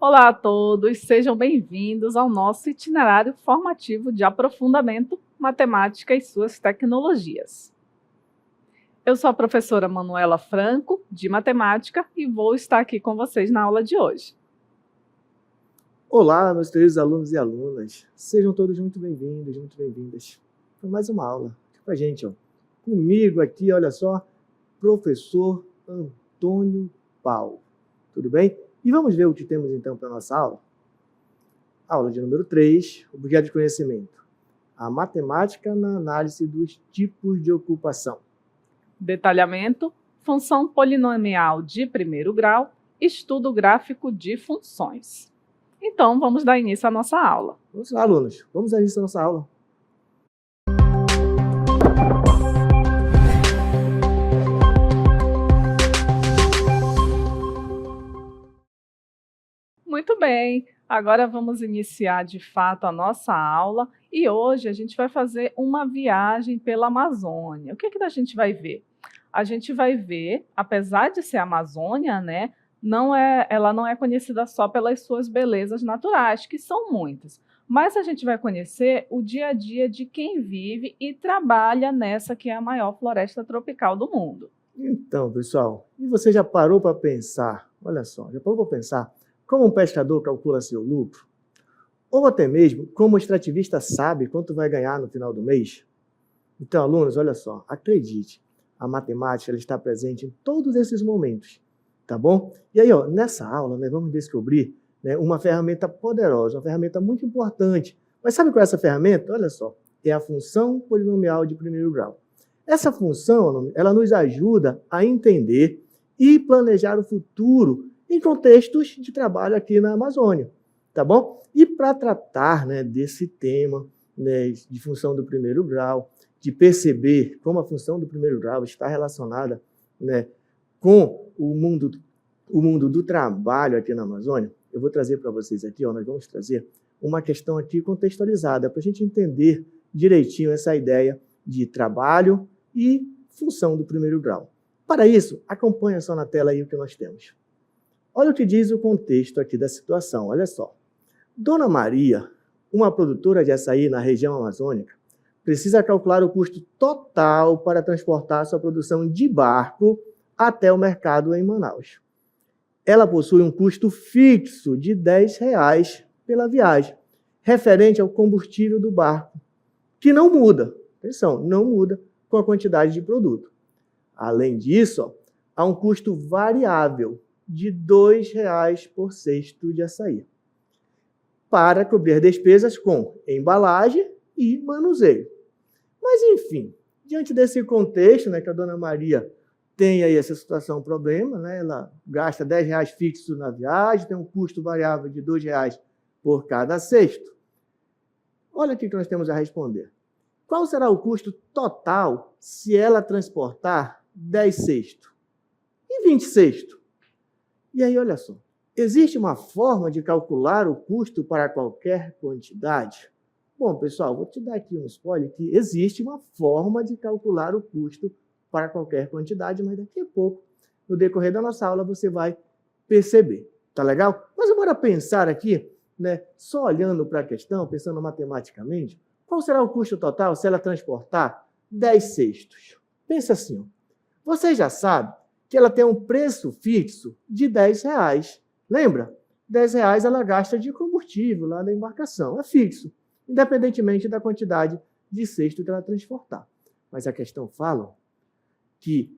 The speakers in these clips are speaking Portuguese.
Olá a todos, sejam bem-vindos ao nosso itinerário formativo de aprofundamento matemática e suas tecnologias. Eu sou a professora Manuela Franco, de matemática, e vou estar aqui com vocês na aula de hoje. Olá, meus queridos alunos e alunas, sejam todos muito bem-vindos, muito bem-vindas para mais uma aula aqui com a gente, comigo aqui, olha só, professor Antônio Paulo, tudo bem? E vamos ver o que temos então para a nossa aula? Aula de número 3, objeto de conhecimento, a matemática na análise dos tipos de ocupação. Detalhamento, função polinomial de primeiro grau, estudo gráfico de funções. Então, vamos dar início à nossa aula. Vamos lá, alunos, vamos dar início à nossa aula. Muito bem, agora vamos iniciar de fato a nossa aula e hoje a gente vai fazer uma viagem pela Amazônia. O que a gente vai ver? A gente vai ver, apesar de ser Amazônia, né, ela não é conhecida só pelas suas belezas naturais, que são muitas, mas a gente vai conhecer o dia a dia de quem vive e trabalha nessa que é a maior floresta tropical do mundo. Então, pessoal, e você já parou para pensar, olha só, já parou para pensar como um pescador calcula seu lucro? Ou até mesmo, como o extrativista sabe quanto vai ganhar no final do mês? Então, alunos, olha só, acredite, a matemática ela está presente em todos esses momentos, tá bom? E aí, nessa aula, nós vamos descobrir, né, uma ferramenta poderosa, uma ferramenta muito importante. Mas sabe qual é essa ferramenta? Olha só, é a função polinomial de primeiro grau. Essa função, ela nos ajuda a entender e planejar o futuro em contextos de trabalho aqui na Amazônia, tá bom? E para tratar, né, desse tema, né, de função do primeiro grau, de perceber como a função do primeiro grau está relacionada, né, com o mundo do trabalho aqui na Amazônia, eu vou trazer para vocês aqui, nós vamos trazer uma questão aqui contextualizada, para a gente entender direitinho essa ideia de trabalho e função do primeiro grau. Para isso, acompanha só na tela aí o que nós temos. Olha o que diz o contexto aqui da situação, olha só. Dona Maria, uma produtora de açaí na região amazônica, precisa calcular o custo total para transportar sua produção de barco até o mercado em Manaus. Ela possui um custo fixo de R$10 pela viagem, referente ao combustível do barco, que não muda, atenção, não muda com a quantidade de produto. Além disso, há um custo variável de R$2 por cesto de açaí, para cobrir despesas com embalagem e manuseio. Mas, enfim, diante desse contexto, né, que a Dona Maria tem aí essa situação, problema, né, ela gasta R$10 fixo na viagem, tem um custo variável de R$2 por cada cesto. Olha o que nós temos a responder. Qual será o custo total se ela transportar 10 cestos e 20 cestos? E aí, olha só, existe uma forma de calcular o custo para qualquer quantidade? Bom, pessoal, vou te dar aqui um spoiler que existe uma forma de calcular o custo para qualquer quantidade, mas daqui a pouco, no decorrer da nossa aula, você vai perceber. Tá legal? Mas bora pensar aqui, né, só olhando para a questão, pensando matematicamente, qual será o custo total se ela transportar 10 cestos? Pensa assim, você já sabe que ela tem um preço fixo de R$10. Lembra? R$10 ela gasta de combustível lá na embarcação. É fixo, independentemente da quantidade de cesto que ela transportar. Mas a questão fala que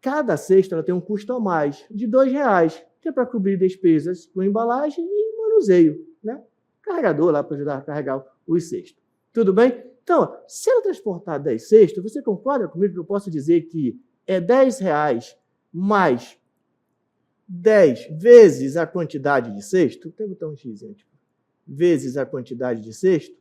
cada cesto ela tem um custo a mais de R$2, que é para cobrir despesas com embalagem e manuseio, né? Carregador lá para ajudar a carregar os cestos. Tudo bem? Então, se ela transportar 10 cestos, você concorda comigo que eu posso dizer que é R$10 mais 10 vezes a quantidade de cesto? Tem que botar um x, gente. Vezes a quantidade de cesto?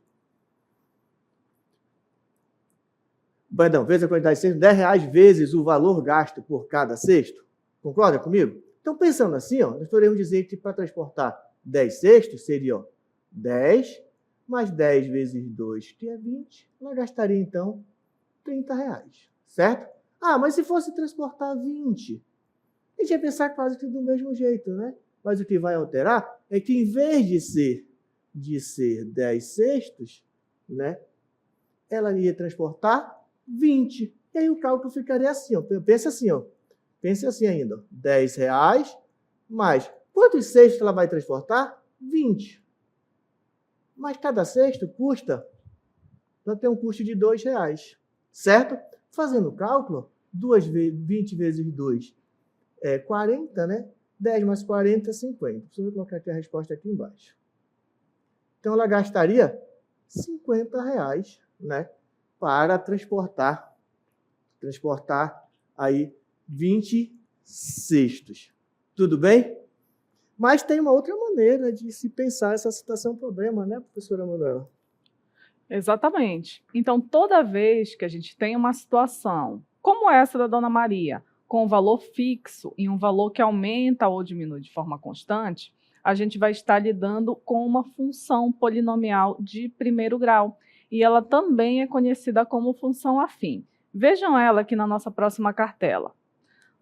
Perdão, vezes a quantidade de cesto, R$10 vezes o valor gasto por cada cesto. Concorda comigo? Então, pensando assim, nós podemos dizer que para transportar 10 cestos seria 10 mais 10 vezes 2, que é 20, ela gastaria, então, R$30, certo? Ah, mas se fosse transportar 20, a gente ia pensar quase que do mesmo jeito, né? Mas o que vai alterar é que, em vez de ser 10 cestos, né, ela ia transportar 20. E aí o cálculo ficaria assim, ó. Pense assim, ó. Pense assim ainda, ó. R$10 mais quantos cestos ela vai transportar? 20. Mas cada cesto custa, ela tem um custo de R$2, certo? Fazendo o cálculo, 20 vezes 2 é 40, né? 10 mais 40 é 50. Deixa eu colocar aqui a resposta aqui embaixo. Então, ela gastaria R$50, né? Para transportar aí 20 cestos. Tudo bem? Mas tem uma outra maneira de se pensar essa situação problema, né, professora Manuela? Exatamente. Então, toda vez que a gente tem uma situação como essa da Dona Maria, com um valor fixo e um valor que aumenta ou diminui de forma constante, a gente vai estar lidando com uma função polinomial de primeiro grau. E ela também é conhecida como função afim. Vejam ela aqui na nossa próxima cartela.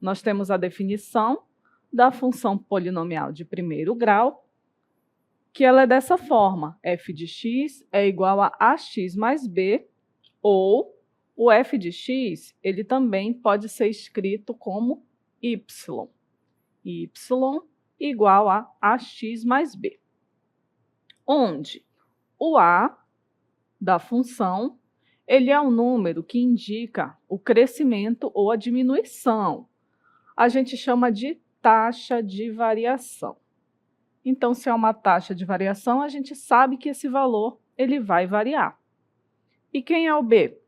Nós temos a definição da função polinomial de primeiro grau, que ela é dessa forma: f de x é igual a ax mais b, ou o f de x ele também pode ser escrito como y. y igual a ax mais b. Onde o a da função ele é um número que indica o crescimento ou a diminuição. A gente chama de taxa de variação. Então, se é uma taxa de variação, a gente sabe que esse valor ele vai variar. E quem é o b?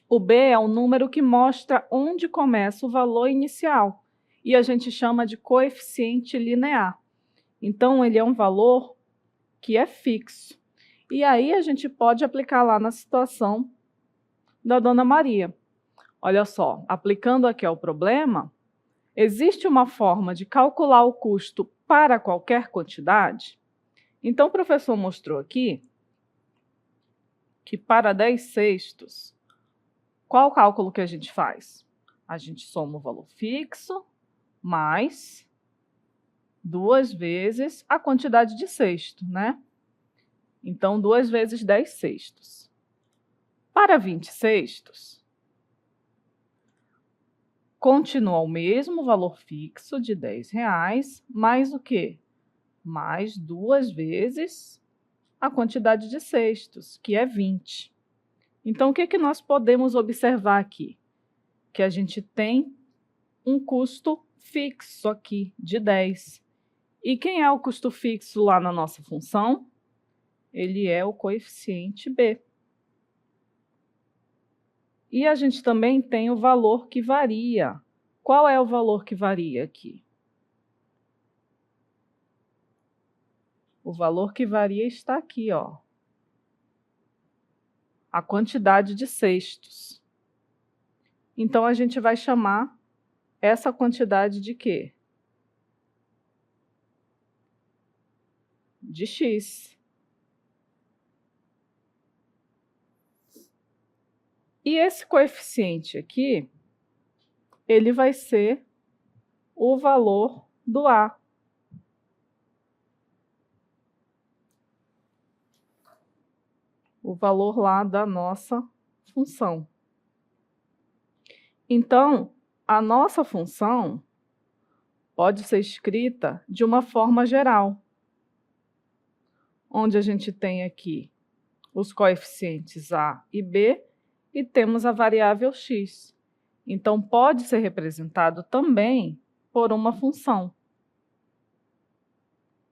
O b é um número que mostra onde começa o valor inicial, e a gente chama de coeficiente linear. Então, ele é um valor que é fixo. E aí a gente pode aplicar lá na situação da Dona Maria. Olha só, aplicando aqui ao problema, existe uma forma de calcular o custo para qualquer quantidade? Então, o professor mostrou aqui que para 10 cestos, qual o cálculo que a gente faz? A gente soma o valor fixo mais 2 vezes a quantidade de cesto, né? Então, 2 vezes 10 cestos. Para 20 cestos, continua o mesmo valor fixo de R$10, mais o quê? Mais 2 vezes a quantidade de cestos, que é 20. Então, o que nós podemos observar aqui? Que a gente tem um custo fixo aqui de 10. E quem é o custo fixo lá na nossa função? Ele é o coeficiente b. E a gente também tem o valor que varia. Qual é o valor que varia aqui? O valor que varia está aqui, ó. A quantidade de cestos. Então, a gente vai chamar essa quantidade de quê? De x. E esse coeficiente aqui, ele vai ser o valor do a. O valor lá da nossa função. Então, a nossa função pode ser escrita de uma forma geral, onde a gente tem aqui os coeficientes a e b e temos a variável x. Então, pode ser representado também por uma função.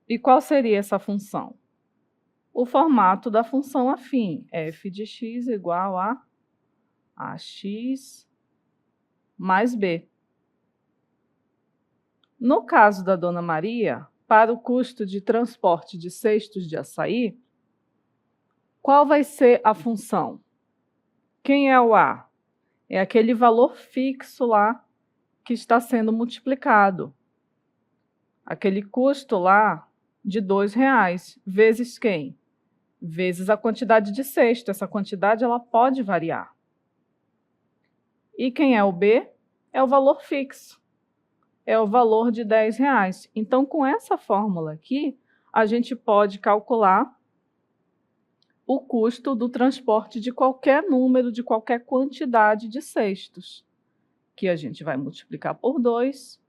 E qual seria essa função? O formato da função afim, f de x igual a ax mais b. No caso da Dona Maria, para o custo de transporte de cestos de açaí, qual vai ser a função? Quem é o a? É aquele valor fixo lá que está sendo multiplicado. Aquele custo lá de R$2, vezes quem? Vezes a quantidade de cesto. Essa quantidade ela pode variar. E quem é o b? É o valor fixo. é o valor de R$10. Então, com essa fórmula aqui, a gente pode calcular o custo do transporte de qualquer número, de qualquer quantidade de cestos, que a gente vai multiplicar por 2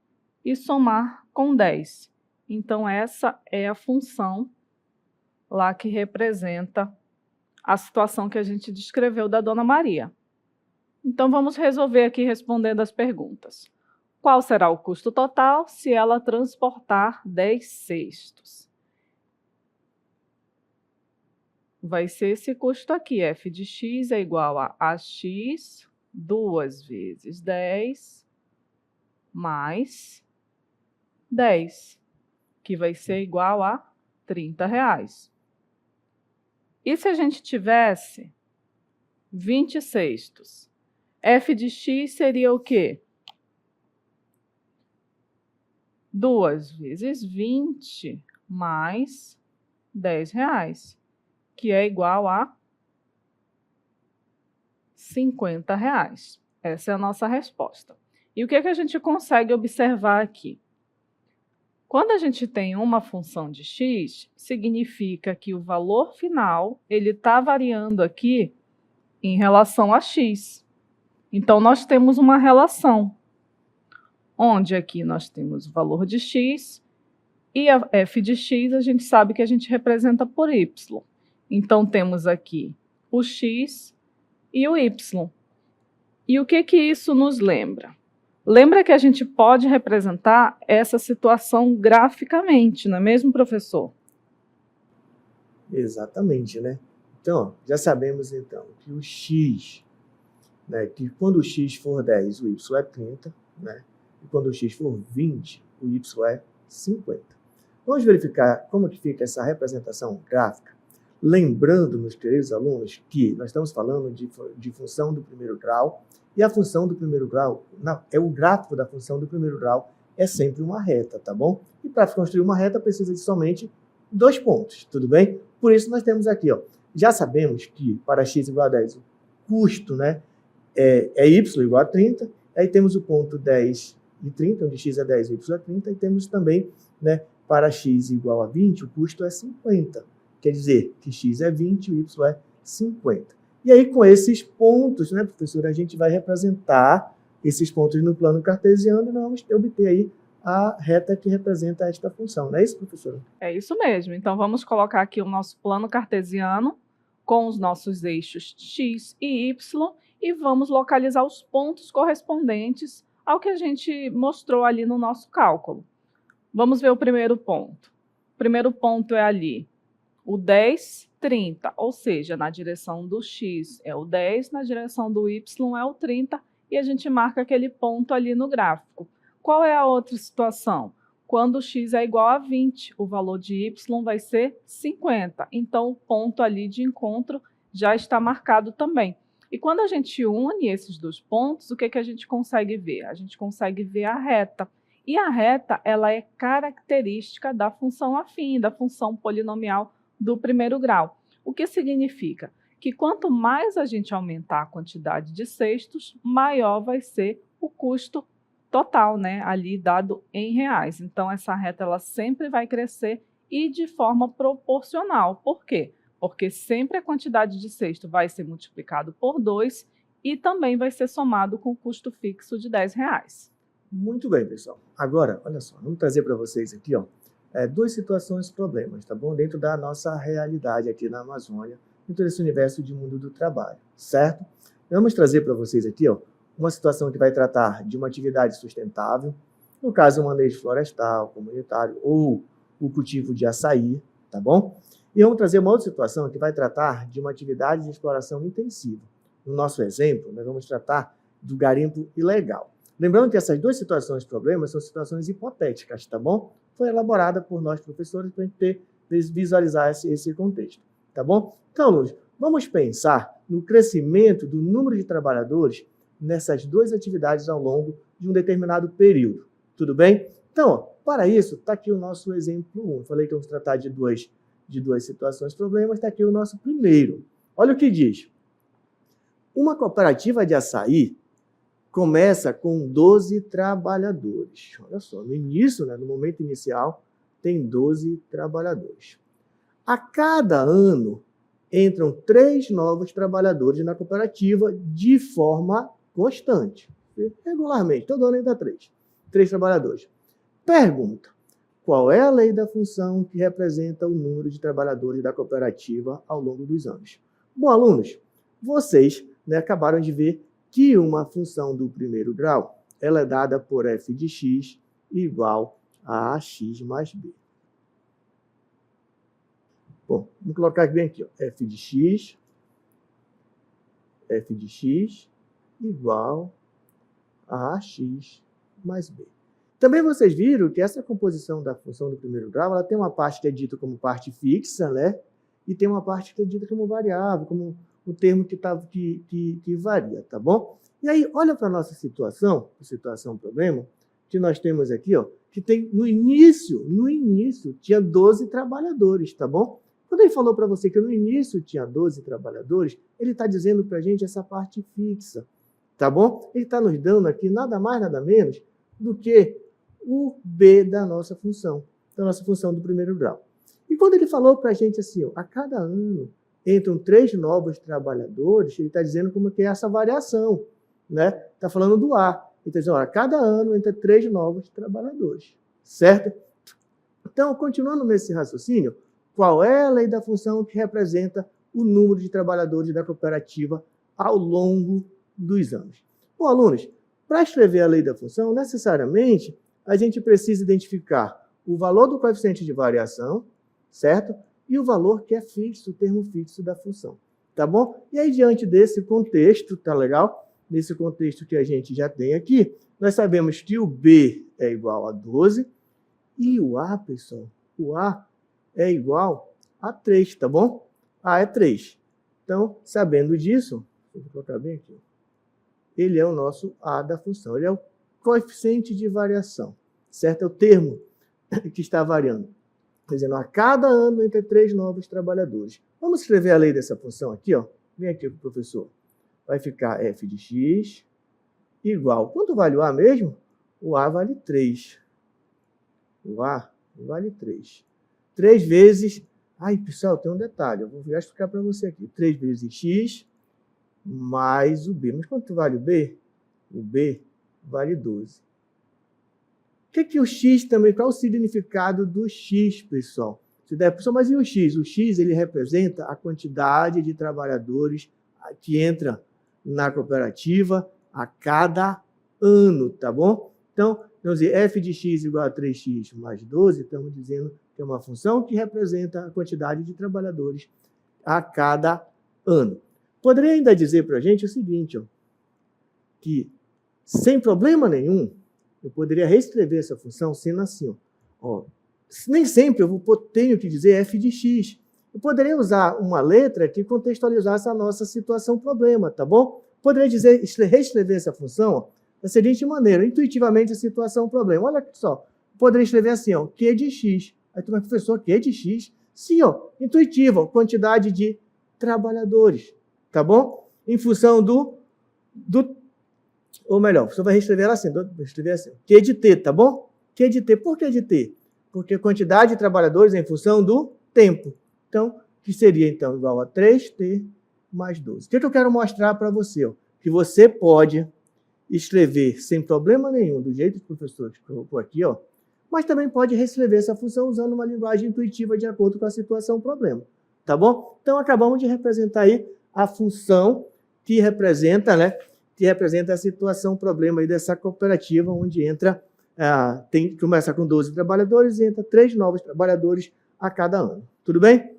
e somar com 10. Então, essa é a função lá que representa a situação que a gente descreveu da Dona Maria. Então, vamos resolver aqui respondendo as perguntas. Qual será o custo total se ela transportar 10 cestos? Vai ser esse custo aqui, f de x é igual a ax 2 vezes 10 mais 10, que vai ser igual a R$30. E se a gente tivesse 20 cestos? F de x seria o quê? 2 vezes 20 mais R$10, que é igual a R$50. Essa é a nossa resposta. E o que a gente consegue observar aqui? Quando a gente tem uma função de x, significa que o valor final ele está variando aqui em relação a x. Então, nós temos uma relação, onde aqui nós temos o valor de x e a f de x a gente sabe que a gente representa por y. Então, temos aqui o x e o y. E o que isso nos lembra? Lembra que a gente pode representar essa situação graficamente, não é mesmo, professor? Exatamente, né? Então, já sabemos então que o x, né, que quando o x for 10, o y é 30, né? E quando o x for 20, o y é 50. Vamos verificar como que fica essa representação gráfica. Lembrando, meus queridos alunos, que nós estamos falando de função do primeiro grau, e a função do primeiro grau, o gráfico da função do primeiro grau é sempre uma reta, tá bom? E para construir uma reta precisa de somente 2 pontos, tudo bem? Por isso nós temos aqui, ó, já sabemos que para x igual a 10, o custo, né, é y igual a 30, aí temos o ponto 10 e 30, onde x é 10 e y é 30, e temos também, né, para x igual a 20, o custo é 50. Quer dizer que x é 20 e o y é 50. E aí, com esses pontos, né, professor, a gente vai representar esses pontos no plano cartesiano e nós vamos obter aí a reta que representa esta função. Não é isso, professor? É isso mesmo. Então, vamos colocar aqui o nosso plano cartesiano com os nossos eixos x e y e vamos localizar os pontos correspondentes ao que a gente mostrou ali no nosso cálculo. Vamos ver o primeiro ponto. O primeiro ponto é ali o 10, 30, ou seja, na direção do x é o 10, na direção do y é o 30, e a gente marca aquele ponto ali no gráfico. Qual é a outra situação? Quando o x é igual a 20, o valor de y vai ser 50. Então, o ponto ali de encontro já está marcado também. E quando a gente une esses 2 pontos, o que a gente consegue ver? A gente consegue ver a reta. E a reta, ela é característica da função afim, da função polinomial do primeiro grau. O que significa? Que quanto mais a gente aumentar a quantidade de cestos, maior vai ser o custo total, né, ali dado em reais. Então, essa reta ela sempre vai crescer e de forma proporcional. Por quê? Porque sempre a quantidade de cesto vai ser multiplicado por 2 e também vai ser somado com o custo fixo de R$10. Muito bem, pessoal. Agora, olha só, vamos trazer para vocês aqui, ó, 2 situações problemas, tá bom? Dentro da nossa realidade aqui na Amazônia, dentro desse universo de mundo do trabalho, certo? Vamos trazer para vocês aqui, ó, uma situação que vai tratar de uma atividade sustentável, no caso, o manejo florestal, comunitário ou o cultivo de açaí, tá bom? E vamos trazer uma outra situação que vai tratar de uma atividade de exploração intensiva. No nosso exemplo, nós vamos tratar do garimpo ilegal. Lembrando que essas 2 situações problemas são situações hipotéticas, tá bom? Foi elaborada por nós, professores, para a gente visualizar esse contexto, tá bom? Então, alunos, vamos pensar no crescimento do número de trabalhadores nessas 2 atividades ao longo de um determinado período, tudo bem? Então, ó, para isso, está aqui o nosso exemplo 1. Falei que vamos tratar de duas situações problemas, está aqui o nosso primeiro. Olha o que diz. Uma cooperativa de açaí começa com 12 trabalhadores. Olha só, no início, no momento inicial, tem 12 trabalhadores. A cada ano, entram 3 novos trabalhadores na cooperativa de forma constante, regularmente, todo ano entra 3. 3 trabalhadores. Pergunta: qual é a lei da função que representa o número de trabalhadores da cooperativa ao longo dos anos? Bom, alunos, vocês acabaram de ver que uma função do primeiro grau ela é dada por f de x igual a ax mais b. Bom, vamos colocar bem aqui, ó, f de x igual a ax mais b. Também vocês viram que essa composição da função do primeiro grau, ela tem uma parte que é dita como parte fixa, e tem uma parte que é dita como variável, como o termo que varia, tá bom? E aí, olha para a nossa situação problema, que nós temos aqui, ó, que tem no início, tinha 12 trabalhadores, tá bom? Quando ele falou para você que no início tinha 12 trabalhadores, ele está dizendo para a gente essa parte fixa, tá bom? Ele está nos dando aqui nada mais, nada menos do que o B da nossa função do primeiro grau. E quando ele falou para a gente assim, ó, a cada ano entram 3 novos trabalhadores, ele está dizendo como que é essa variação, Está falando do A. Ele está dizendo, a cada ano entra 3 novos trabalhadores, certo? Então, continuando nesse raciocínio, qual é a lei da função que representa o número de trabalhadores da cooperativa ao longo dos anos? Bom, alunos, para escrever a lei da função, necessariamente, a gente precisa identificar o valor do coeficiente de variação, certo? E o valor que é fixo, o termo fixo da função, tá bom? E aí, diante desse contexto, tá legal? Nesse contexto que a gente já tem aqui, nós sabemos que o B é igual a 12 e o A, pessoal, o A é igual a 3, tá bom? A é 3. Então, sabendo disso, vou colocar bem aqui, ele é o nosso A da função, ele é o coeficiente de variação, certo? É o termo que está variando. Quer dizer, a cada ano entra 3 novos trabalhadores. Vamos escrever a lei dessa função aqui, ó. Vem aqui com o professor. Vai ficar f de x igual... Quanto vale o A mesmo? O A vale 3. O A vale 3. 3 vezes... Ai, pessoal, tem um detalhe. Eu vou explicar para você aqui. 3 vezes x mais o B. Mas quanto vale o B? O B vale 12. O que o x também? Qual é o significado do x, pessoal? Mas e o x? O x ele representa a quantidade de trabalhadores que entra na cooperativa a cada ano, tá bom? Então, vamos dizer, f de x igual a 3x mais 12, estamos dizendo que é uma função que representa a quantidade de trabalhadores a cada ano. Poderia ainda dizer para a gente o seguinte, ó, que sem problema nenhum, eu poderia reescrever essa função sendo assim, ó. Nem sempre eu tenho que dizer f de x. Eu poderia usar uma letra que contextualizasse a nossa situação problema, tá bom? Poderia reescrever essa função ó, da seguinte maneira, intuitivamente a situação problema. Olha só, poderia escrever assim, ó, Q de x. Aí tu vai, professor, Q de x? Sim, ó, intuitivo, ó, quantidade de trabalhadores, tá bom? Em função ou melhor, você vai reescrever assim, Q de t, tá bom? Q de t, por que de t? Porque a quantidade de trabalhadores é em função do tempo. Então, que seria, então, igual a 3t mais 12. O que eu quero mostrar para você? Ó? Que você pode escrever sem problema nenhum, do jeito que o professor colocou aqui, ó, mas também pode reescrever essa função usando uma linguagem intuitiva de acordo com a situação problema. Tá bom? Então, acabamos de representar aí a função que representa, a situação problema aí dessa cooperativa, onde entra, começa com 12 trabalhadores e entra 3 novos trabalhadores a cada ano. Tudo bem?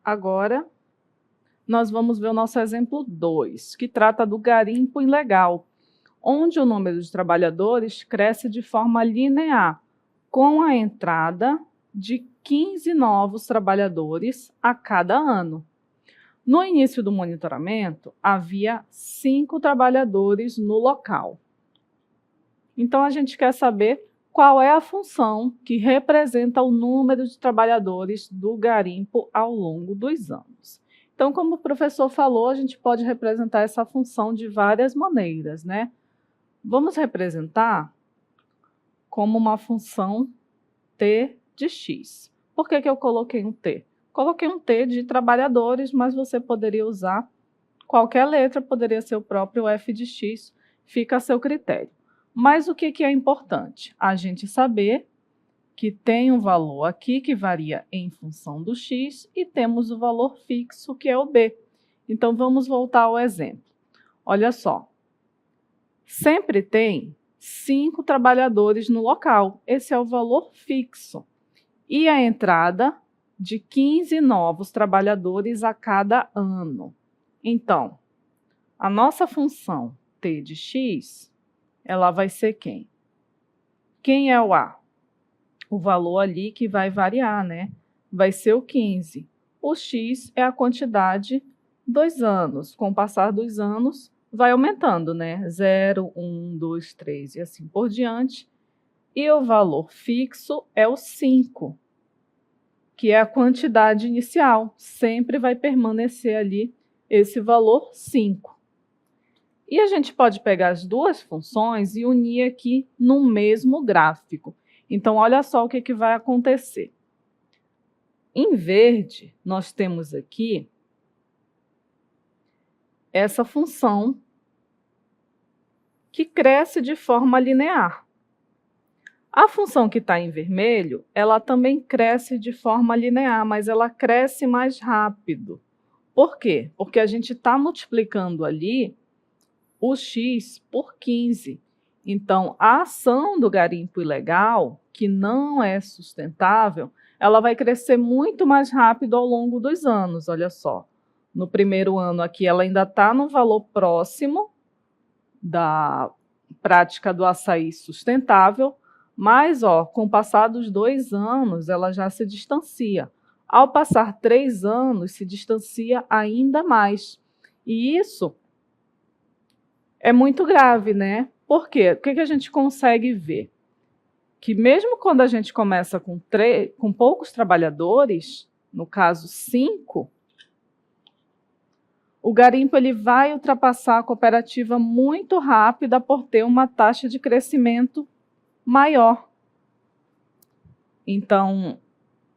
Agora, nós vamos ver o nosso exemplo 2, que trata do garimpo ilegal, onde o número de trabalhadores cresce de forma linear, com a entrada de 15 novos trabalhadores a cada ano. No início do monitoramento, havia 5 trabalhadores no local. Então, a gente quer saber qual é a função que representa o número de trabalhadores do garimpo ao longo dos anos. Então, Então, como o professor falou, a gente pode representar essa função de várias maneiras, né? Vamos representar como uma função T de x. Por que eu coloquei um T? Coloquei um T de trabalhadores, mas você poderia usar qualquer letra, poderia ser o próprio f de x, fica a seu critério. Mas o que é importante? A gente saber que tem um valor aqui que varia em função do x e temos o valor fixo, que é o b. Então, vamos voltar ao exemplo. Olha só, sempre tem 5 trabalhadores no local, esse é o valor fixo. E a entrada de 15 novos trabalhadores a cada ano. Então, a nossa função t de x, ela vai ser quem? Quem é o a? O valor ali que vai variar, né? Vai ser o 15. O x é a quantidade dos anos. Com o passar dos anos, vai aumentando, né? 0, 1, 2, 3 e assim por diante. E o valor fixo é o 5, que é a quantidade inicial. Sempre vai permanecer ali esse valor 5. E a gente pode pegar as duas funções e unir aqui no mesmo gráfico. Então, olha só o que vai acontecer. Em verde, nós temos aqui essa função que cresce de forma linear. A função que está em vermelho, ela também cresce de forma linear, mas ela cresce mais rápido. Por quê? Porque a gente está multiplicando ali o x por 15. Então, a ação do garimpo ilegal, que não é sustentável, ela vai crescer muito mais rápido ao longo dos anos, olha só. No primeiro ano aqui, ela ainda está no valor próximo da prática do açaí sustentável, mas, com o passar dos 2 anos, ela já se distancia. Ao passar 3 anos, se distancia ainda mais. E isso é muito grave, né? Por quê? O que a gente consegue ver? Que mesmo quando a gente começa com poucos trabalhadores, no caso 5, o garimpo ele vai ultrapassar a cooperativa muito rápida por ter uma taxa de crescimento maior. Então,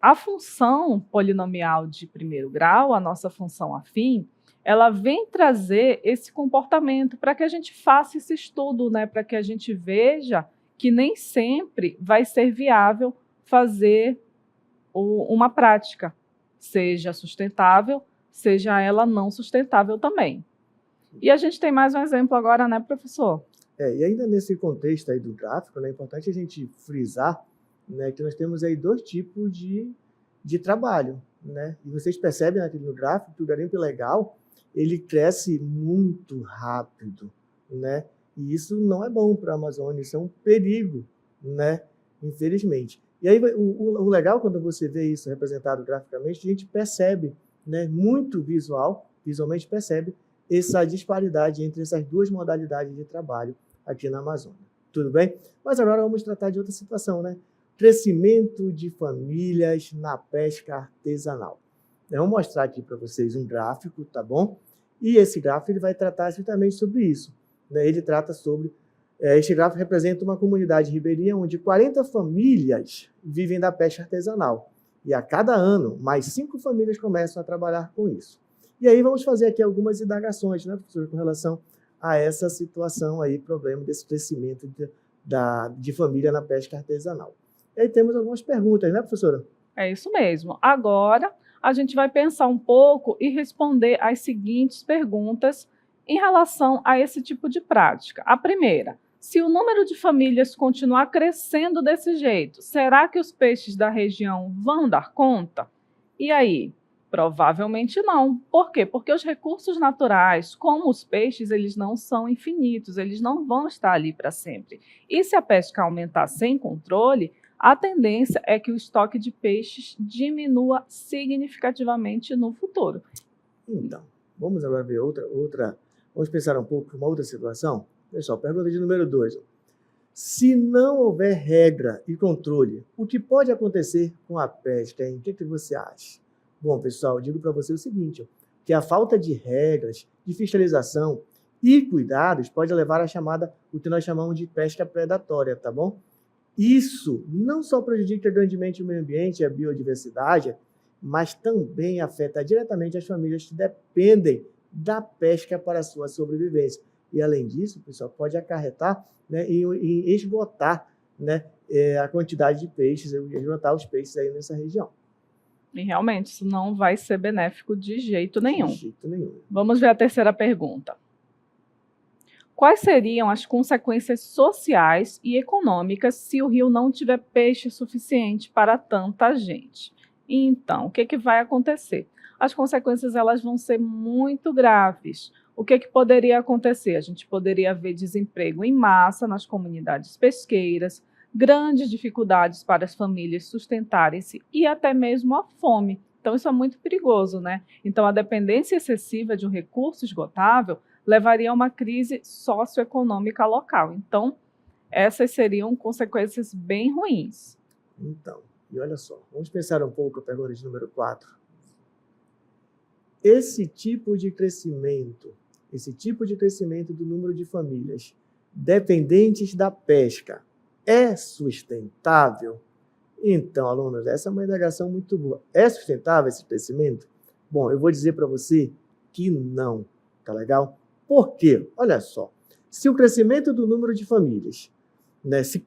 a função polinomial de primeiro grau, a nossa função afim, ela vem trazer esse comportamento para que a gente faça esse estudo, né? Para que a gente veja que nem sempre vai ser viável fazer uma prática, seja sustentável, seja ela não sustentável também. E a gente tem mais um exemplo agora, né, professor? E ainda nesse contexto aí do gráfico, né, é importante a gente frisar, né, que nós temos aí 2 tipos de trabalho, né? E vocês percebem aqui no gráfico que o garimpo ilegal, ele cresce muito rápido, né? E isso não é bom para a Amazônia, isso é um perigo, né? Infelizmente. E aí o legal quando você vê isso representado graficamente, a gente percebe, né, muito visualmente percebe essa disparidade entre essas 2 modalidades de trabalho aqui na Amazônia. Tudo bem? Mas agora vamos tratar de outra situação, né? Crescimento de famílias na pesca artesanal. Eu vou mostrar aqui para vocês um gráfico, tá bom? E esse gráfico ele vai tratar justamente sobre isso, né? Ele trata sobre... este gráfico representa uma comunidade ribeirinha onde 40 famílias vivem da pesca artesanal. E a cada ano, mais 5 famílias começam a trabalhar com isso. E aí vamos fazer aqui algumas indagações, né, professor, com relação a essa situação aí, problema desse crescimento de família na pesca artesanal. E aí temos algumas perguntas, né, professora? É isso mesmo. Agora, a gente vai pensar um pouco e responder as seguintes perguntas em relação a esse tipo de prática. A primeira, se o número de famílias continuar crescendo desse jeito, será que os peixes da região vão dar conta? E aí? Provavelmente não. Por quê? Porque os recursos naturais, como os peixes, eles não são infinitos, eles não vão estar ali para sempre. E se a pesca aumentar sem controle, a tendência é que o estoque de peixes diminua significativamente no futuro. Então, vamos agora ver outra. Vamos pensar um pouco uma outra situação? Pessoal, pergunta de número 2. Se não houver regra e controle, o que pode acontecer com a pesca, hein? O que você acha? Bom, pessoal, eu digo para você o seguinte, que a falta de regras, de fiscalização e cuidados pode levar à o que nós chamamos de pesca predatória, tá bom? Isso não só prejudica grandemente o meio ambiente e a biodiversidade, mas também afeta diretamente as famílias que dependem da pesca para a sua sobrevivência. E, além disso, pessoal, pode acarretar, né, em esgotar, né, a quantidade de peixes, esgotar os peixes aí nessa região. E realmente isso não vai ser benéfico de jeito nenhum. De jeito nenhum. Vamos ver a terceira pergunta. Quais seriam as consequências sociais e econômicas se o rio não tiver peixe suficiente para tanta gente? Então, o que vai acontecer? As consequências elas vão ser muito graves. O que poderia acontecer? A gente poderia ver desemprego em massa nas comunidades pesqueiras, grandes dificuldades para as famílias sustentarem-se e até mesmo a fome. Então, isso é muito perigoso, né? Então, a dependência excessiva de um recurso esgotável levaria a uma crise socioeconômica local. Então, essas seriam consequências bem ruins. Então, e olha só, vamos pensar um pouco a pergunta de número 4. Esse tipo de crescimento do número de famílias dependentes da pesca é sustentável? Então, alunos, essa é uma indagação muito boa. É sustentável esse crescimento? Bom, eu vou dizer para você que não, tá legal? Por quê? Olha só, se o crescimento do número de famílias, né, se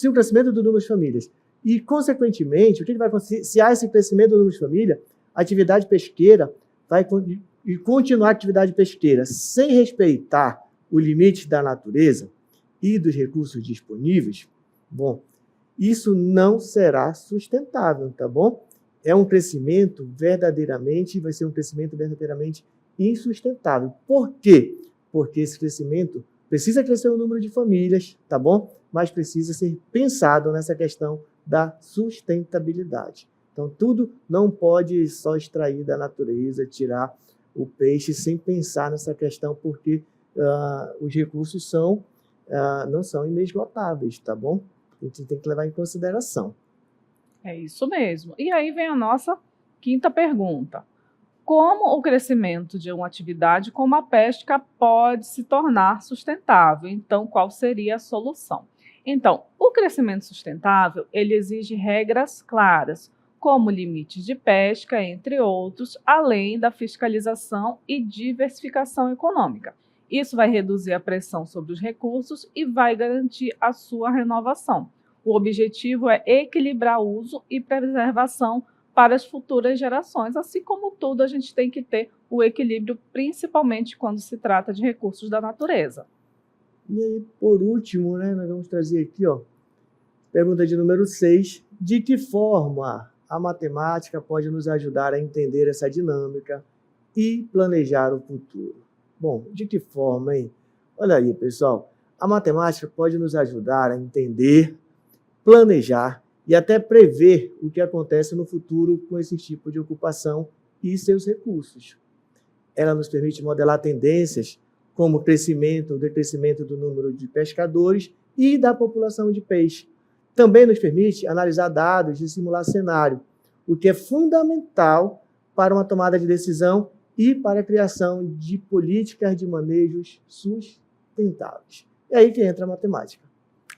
o crescimento do número de famílias e, consequentemente, o que vai acontecer? Se há esse crescimento do número de família, a atividade pesqueira vai continuar a atividade pesqueira sem respeitar o limite da natureza e dos recursos disponíveis, bom, isso não será sustentável, tá bom? É um crescimento vai ser um crescimento verdadeiramente insustentável. Por quê? Porque esse crescimento precisa crescer o número de famílias, tá bom? Mas precisa ser pensado nessa questão da sustentabilidade. Então, tudo não pode só extrair da natureza, tirar o peixe sem pensar nessa questão, porque os recursos não são inesgotáveis, tá bom? A gente tem que levar em consideração. É isso mesmo. E aí vem a nossa quinta pergunta. Como o crescimento de uma atividade como a pesca pode se tornar sustentável? Então, qual seria a solução? Então, o crescimento sustentável, ele exige regras claras, como limites de pesca, entre outros, além da fiscalização e diversificação econômica. Isso vai reduzir a pressão sobre os recursos e vai garantir a sua renovação. O objetivo é equilibrar uso e preservação para as futuras gerações, assim como tudo a gente tem que ter o equilíbrio, principalmente quando se trata de recursos da natureza. E aí, por último, né, nós vamos trazer aqui, ó, pergunta de número 6. De que forma a matemática pode nos ajudar a entender essa dinâmica e planejar o futuro? Bom, de que forma, hein? Olha aí, pessoal, a matemática pode nos ajudar a entender, planejar e até prever o que acontece no futuro com esse tipo de ocupação e seus recursos. Ela nos permite modelar tendências como o crescimento ou decrescimento do número de pescadores e da população de peixe. Também nos permite analisar dados e simular cenário, o que é fundamental para uma tomada de decisão e para a criação de políticas de manejos sustentáveis. É aí que entra a matemática.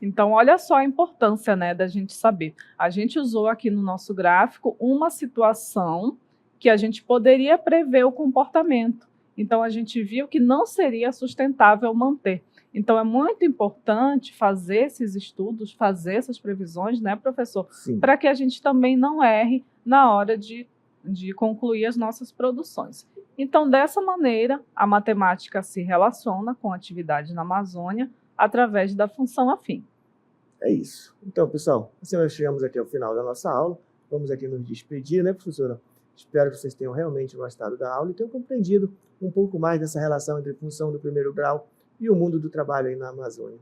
Então, olha só a importância, né, da gente saber. A gente usou aqui no nosso gráfico uma situação que a gente poderia prever o comportamento. Então, a gente viu que não seria sustentável manter. Então, é muito importante fazer esses estudos, fazer essas previsões, né, professor? Para que a gente também não erre na hora de concluir as nossas produções. Então, dessa maneira, a matemática se relaciona com a atividade na Amazônia através da função afim. É isso. Então, pessoal, assim nós chegamos aqui ao final da nossa aula. Vamos aqui nos despedir, né, professora? Espero que vocês tenham realmente gostado da aula e tenham compreendido um pouco mais dessa relação entre função do primeiro grau e o mundo do trabalho aí na Amazônia.